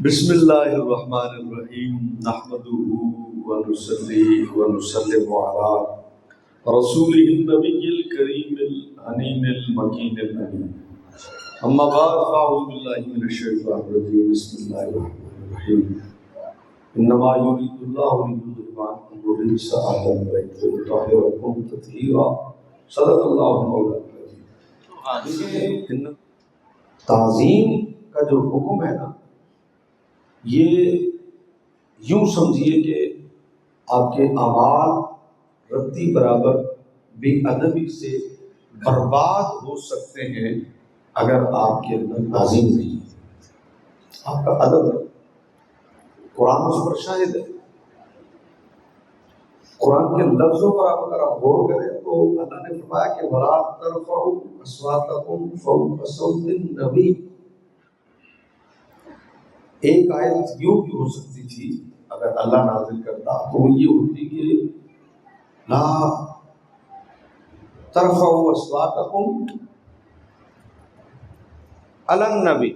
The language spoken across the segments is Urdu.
بسم اللہ الرحمن الرحیم نحمده ونصلی ونسلم علی رسولہ النبی الکریم الامین المکین الامین اما بعد فاعوذ باللہ من الشیطان الرجیم بسم اللہ الرحمن الرحیم انما یرید اللہ لیذہب عنکم الرجس اہل البیت ویطہرکم تطہیرا صدق اللہ مولانا العظیم۔ تعظیم کا جو حکم ہے نا، یہ یوں سمجھیے کہ آپ کے اعمال رتی برابر بے ادبی سے برباد ہو سکتے ہیں اگر آپ کے اندر تعظیم نہیں ہے، آپ کا ادب ہے۔ قرآن اس پر شاہد ہے۔ قرآن کے لفظوں پر آپ اگر آپ غور کریں تو اللہ نے فرمایا کہ وَلَا تَرْفَعُوا أَصْوَاتَكُمْ فَوْقَ صَوْتِ النَّبِيِّ۔ ایک آیت یوں بھی ہو سکتی تھی اگر اللہ نازل کرتا تو یہ ہوتی کہ لا ترفعوا اصواتکم علی النبی،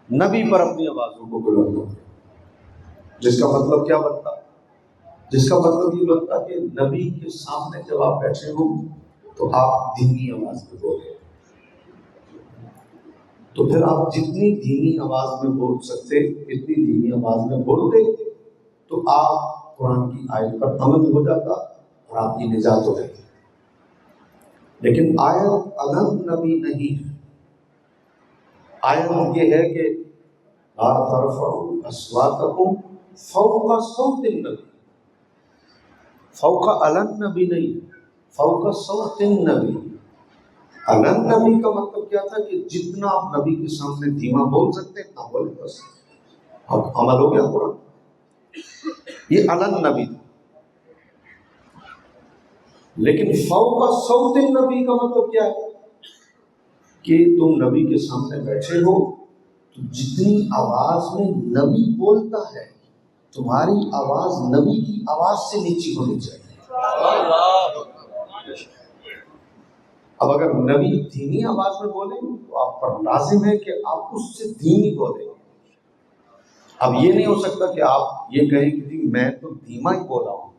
نبی پر اپنی آوازوں کو بلند کرو۔ جس کا مطلب کیا بنتا؟ جس کا مطلب یہ بنتا کہ نبی کے سامنے جب آپ بیٹھے ہو تو آپ دھیمی آواز میں بولیں، تو پھر آپ جتنی دھیمی آواز میں بول سکتے اتنی دھیمی آواز میں بولتے تو آپ قرآن کی آیت پر عمل ہو جاتا اور آپ کی نجات ہو جاتی۔ لیکن آیت علی نبی نہیں ہے، آیت یہ ہے کہ لا ترفعوا اصواتکم فوق صوت النبی، فوق علی النبی نہیں، فوق صوت النبی۔ علی نبی کا مطلب کیا تھا کہ جتنا آپ نبی کے سامنے دھیما بول سکتے اتنا بولے، بس اب عمل ہو گیا قرآن۔ یہ علی نبی تھا۔ لیکن فوق صوت النبی کا مطلب کیا ہے کہ تم نبی کے سامنے بیٹھے ہو تو جتنی آواز میں نبی بولتا ہے تمہاری آواز نبی کی آواز سے نیچی ہونی چاہیے۔ اب اگر نبی دھیمی آواز میں بولیں تو آپ پر لازم ہے کہ آپ اس سے دھیمی بولیں۔ اب یہ نہیں ہو سکتا کہ آپ یہ کہیں کہ جی میں تو دھیما ہی بولا ہوں۔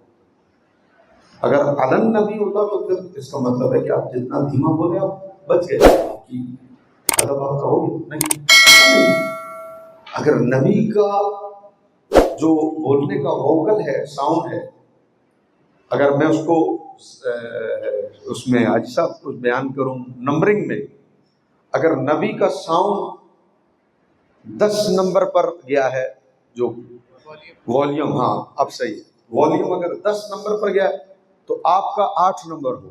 اگر علی نبی ہوتا تو پھر اس کا مطلب ہے کہ آپ جتنا دھیما بولے آپ بچ گئے، آپ کی ادب آپ کا ہو گیا۔ نہیں، اگر نبی کا جو بولنے کا ووکل ہے، ساؤنڈ ہے، اگر میں اس کو اس میں حاجی صاحب کچھ بیان کروں نمبرنگ میں، اگر نبی کا ساؤنڈ 10 نمبر پر گیا ہے، جو والیوم، ہاں اب صحیح ہے، والیوم اگر 10 نمبر پر گیا ہے تو آپ کا 8 نمبر ہو،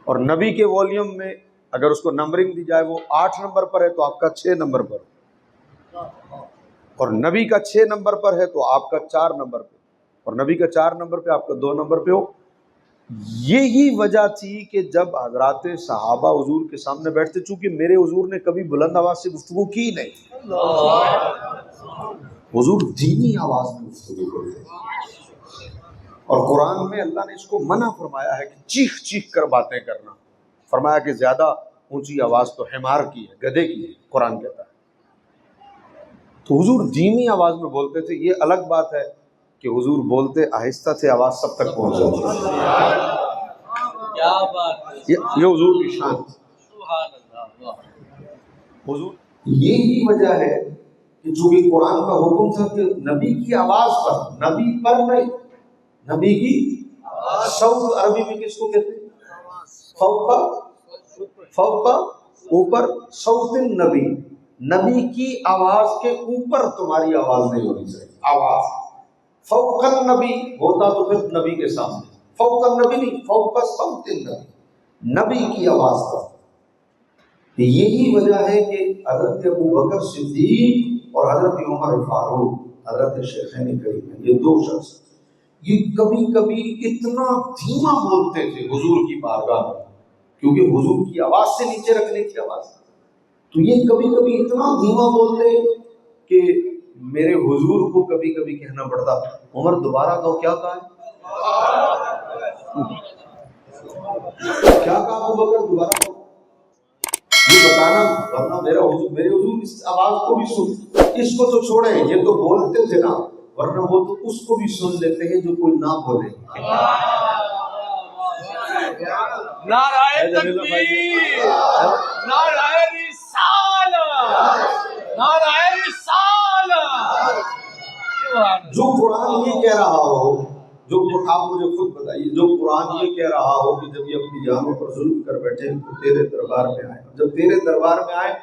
اور نبی کے والیوم میں اگر اس کو نمبرنگ دی جائے وہ 8 نمبر پر ہے تو آپ کا 6 نمبر پر ہو، اور نبی کا 6 نمبر پر ہے تو آپ کا 4 نمبر پہ، اور نبی کا 4 نمبر پہ آپ کا 2 نمبر پہ ہو۔ یہی وجہ تھی کہ جب حضرات صحابہ حضور کے سامنے بیٹھتے، چونکہ میرے حضور نے کبھی بلند آواز سے گفتگو کی نہیں، حضور دھیمی آواز میں گفتگو کرتے، اور قرآن میں اللہ نے اس کو منع فرمایا ہے کہ چیخ چیخ کر باتیں کرنا، فرمایا کہ زیادہ اونچی آواز تو حمار کی ہے، گدھے کی ہے، قرآن کہتا ہے۔ تو حضور دھیمی آواز میں بولتے تھے۔ یہ الگ بات ہے کہ حضور بولتے آہستہ تھے، آواز سب تک پہنچ جاتی ہے۔ یہ حضور کی شان ہے۔ حضور یہی وجہ ہے کہ چونکہ قرآن کا حکم تھا کہ نبی کی آواز پر، نبی پر نہیں، نبی کی صوت عربی میں کس کو کہتے ہیں؟ فوق اوپر، صوت النبی، نبی کی آواز کے اوپر تمہاری آواز نہیں ہونی چاہیے۔ آواز فوق النبی ہوتا تو پھر نبی کے سامنے، فوق النبی نہیں، فوق صوت النبی، نبی کی آواز پر۔ یہی وجہ ہے کہ حضرت ابوبکر صدیق اور حضرت عمر فاروق، حضرت شیخین کریم، یہ 2 شخص یہ کبھی کبھی اتنا دھیما بولتے تھے حضور کی بارگاہ میں، کیونکہ حضور کی آواز سے نیچے رکھنی تھی آواز، تو یہ کبھی کبھی اتنا دھیما بولتے کہ میرے حضور کو کبھی کبھی کہنا پڑتا عمر دوبارہ کہو، کیا کہا ہے؟ کیا کہا ابوبکر دوبارہ کہو؟ یہ بتانا، ورنہ میرے حضور اس آواز کو بھی سن، اس کو تو چھوڑیں، یہ تو بولتے تھے نا، ورنہ وہ تو اس کو بھی سن لیتے ہیں جو کوئی نہ بولے. نعرہ تکبیر، نعرہ رسالت، نعرہ رسالت. جو قرآن یہ کہہ رہا ہو، جو آپ مجھے خود بتائیے، جو قرآن یہ کہہ رہا ہو کہ جب یہ اپنی جانوں پر ظلم کر بیٹھے تو تیرے دربار میں آئے، جب تیرے دربار میں آئے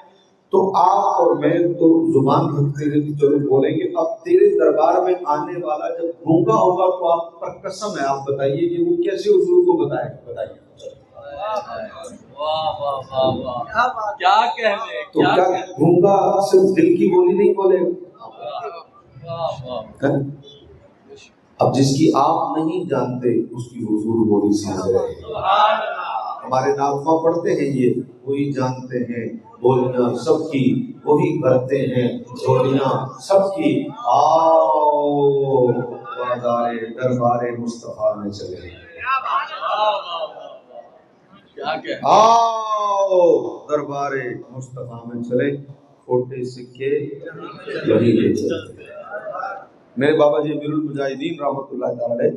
تو آپ اور میں تو زبان رکھتے ہیں تو چلو بولیں گے، اب تیرے دربار میں آنے والا جب گونگا ہوگا تو آپ پر قسم ہے، آپ بتائیے کہ وہ کیسے حضور کو بتائے. کیا کہنے، تو کیا گونگا صرف دل کی بولی نہیں بولے گا؟ اب جس کی آپ نہیں جانتے اس کی حضور بولی سمجھ رہے ہیں. ہمارے نغمہ پڑھتے ہیں یہ، وہی جانتے ہیں بولیاں سب کی، وہی بھرتے ہیں جھولیاں سب کی. آؤ دربار مصطفیٰ میں چلے، آؤ دربار مصطفیٰ میں چلے، کھوٹے سکے وہی لے چلے. میرے بابا جی امیر المجاہدین رحمۃ اللہ تعالی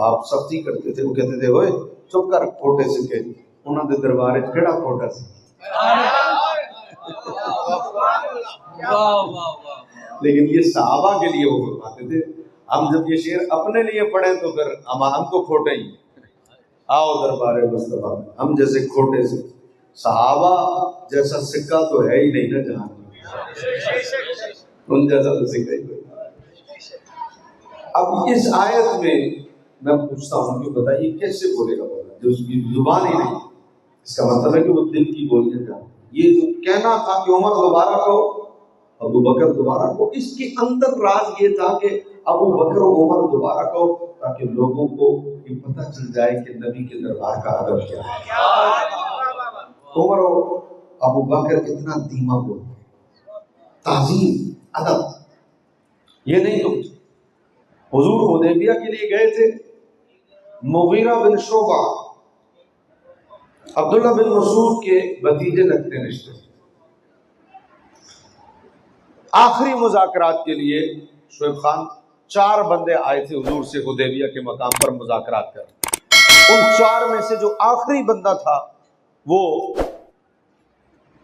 آپ سختی کرتے تھے، وہ کہتے تھے اوئے چپ کر کھوٹے سکے، انہوں نے دربار کیڑا کھوٹا سی. لیکن یہ صحابہ کے لیے وہ فرماتے تھے. ہم جب یہ شعر اپنے لیے پڑھیں تو پھر ہم تو کھوٹے ہی. آؤ دربار مصطفیٰ میں، ہم جیسے کھوٹے سے، صحابہ جیسا سکہ تو ہے ہی نہیں نا جہاں، ان جیسا تو سکہ ہی. اب اس آیت میں میں پوچھتا ہوں کہ بتائیے کیسے بولے گا بولا جو اس کی زبان ہی نہیں؟ اس کا مطلب ہے کہ وہ دل کی بولیاں جانتے. یہ جو کہنا تھا کہ عمر دوبارہ کو، ابو بکر دوبارہ کو، اس کے اندر راز یہ تھا کہ ابو بکر و عمر دوبارہ کو، تاکہ لوگوں کو یہ پتہ چل جائے کہ نبی کے دربار کا ادب کیا ہے. عمر و ابو بکر اتنا دھیما بولتے، تعظیم ادب. یہ نہیں تو حضور حدیبیہ کے لیے گئے تھے، مغیرہ بن شعبہ عبداللہ بن مسعود کے بھتیجے لگتے ہیں رشتے. آخری مذاکرات کے لیے شعیب خان 4 بندے آئے تھے حضور سے حدیبیہ کے مقام پر مذاکرات کر. ان 4 میں سے جو آخری بندہ تھا وہ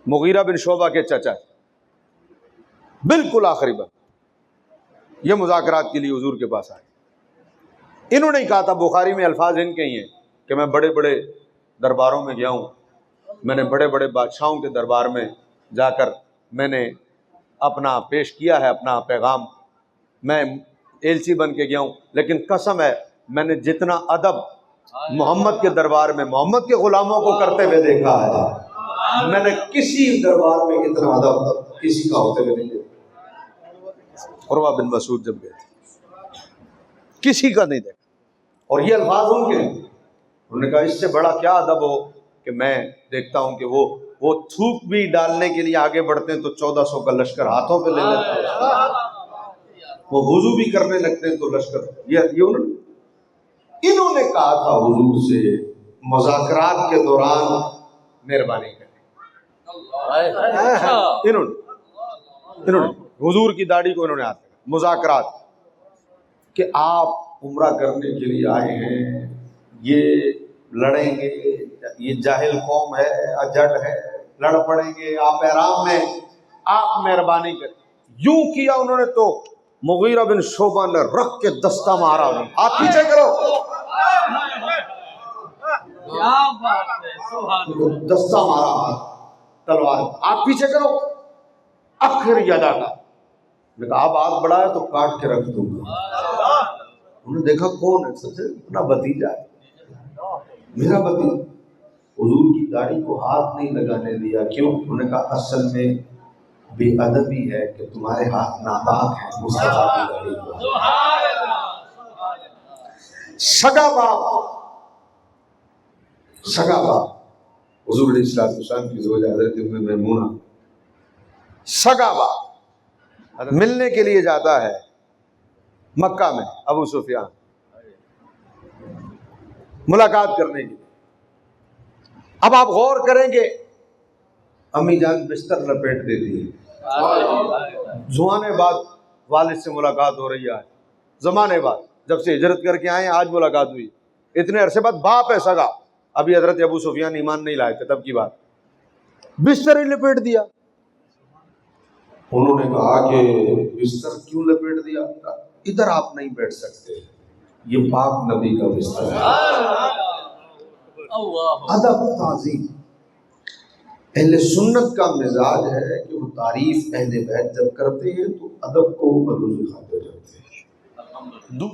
مغیرہ بن شعبہ کے چچا، بالکل آخری بندہ. یہ مذاکرات کے لیے حضور کے پاس آئے. انہوں نے کہا تھا، بخاری میں الفاظ ان کے ہی ہیں کہ میں بڑے بڑے درباروں میں گیا ہوں، میں نے بڑے بڑے بادشاہوں کے دربار میں جا کر میں نے اپنا پیش کیا ہے اپنا پیغام، میں ایلچی بن کے گیا ہوں، لیکن قسم ہے میں نے جتنا ادب محمد کے دربار میں محمد کے غلاموں کو کرتے ہوئے دیکھا ہے، میں نے کسی دربار میں اتنا ادب کسی کا ہوتے ہوئے نہیں دیکھا. عروہ بن مسعود جب گئے تھے کسی کا نہیں دیکھا. اور یہ الفاظ ان کے ہیں. انہوں نے کہا اس سے بڑا کیا ادب ہو کہ میں دیکھتا ہوں کہ وہ تھوک بھی ڈالنے کے لیے آگے بڑھتے ہیں تو 1400 کا لشکر ہاتھوں پہ لے لیتے ہیں، وہ وضو بھی کرنے لگتے ہیں تو لشکر. یہ انہوں نے کہا تھا حضور سے مذاکرات کے دوران مہربانی کریں. انہوں نے حضور کی داڑھی کو انہوں نے آتے مذاکرات کہ آپ عمرہ کرنے کے لیے آئے ہیں، یہ لڑیں گے، یہ جاہل قوم ہے، اجڑ ہے، لڑ پڑیں گے، آپ احرام میں، آپ مہربانی کریں. یوں کیا انہوں نے تو مغیرہ بن شعبہ نے رکھ کے دستہ مارا، آپ پیچھے کرو، دستہ مارا تلوار، آپ پیچھے کرو. اخر یدا کا اب آگ بڑھا ہے تو کاٹ کے رکھ دوں گا. انہوں نے دیکھا کون ہے، سچ اپنا بھتیجا ہے، میرا بھتیجا. حضور کی داڑھی کو ہاتھ نہیں لگانے دیا. کیوں؟ انہوں نے کہا اصل میں بے ادبی ہے کہ تمہارے ہاتھ ناپاک ہیں مصطفیٰ کی داڑھی کو. سگا باپ حضور علیہ السلام کی زوجہ حضرت ام میمونہ، سگا باپ ملنے کے لیے جاتا ہے مکہ میں ابو سفیان، ملاقات کرنے کی. اب آپ غور کریں گے امی جان بستر لپیٹ دیتی ہے. زمانے بعد والد سے ملاقات ہو رہی ہے، زمانے بعد جب سے ہجرت کر کے آئے ہیں آج ملاقات ہوئی. اتنے عرصے بعد باپ ہے سگا، ابھی حضرت ابو سفیان ایمان نہیں لائے تھے تب کی بات، بستر ہی لپیٹ دیا. انہوں نے کہا کہ بستر کیوں لپیٹ دیا؟ ادھر آپ نہیں بیٹھ سکتے، یہ پاک نبی کا بستر ہے. ادب تعظیم. اہل سنت کا مزاج ہے کہ وہ تعریف اہل بیت جب کرتے ہیں تو ادب کو ملحوظ خاطر کرتے ہیں.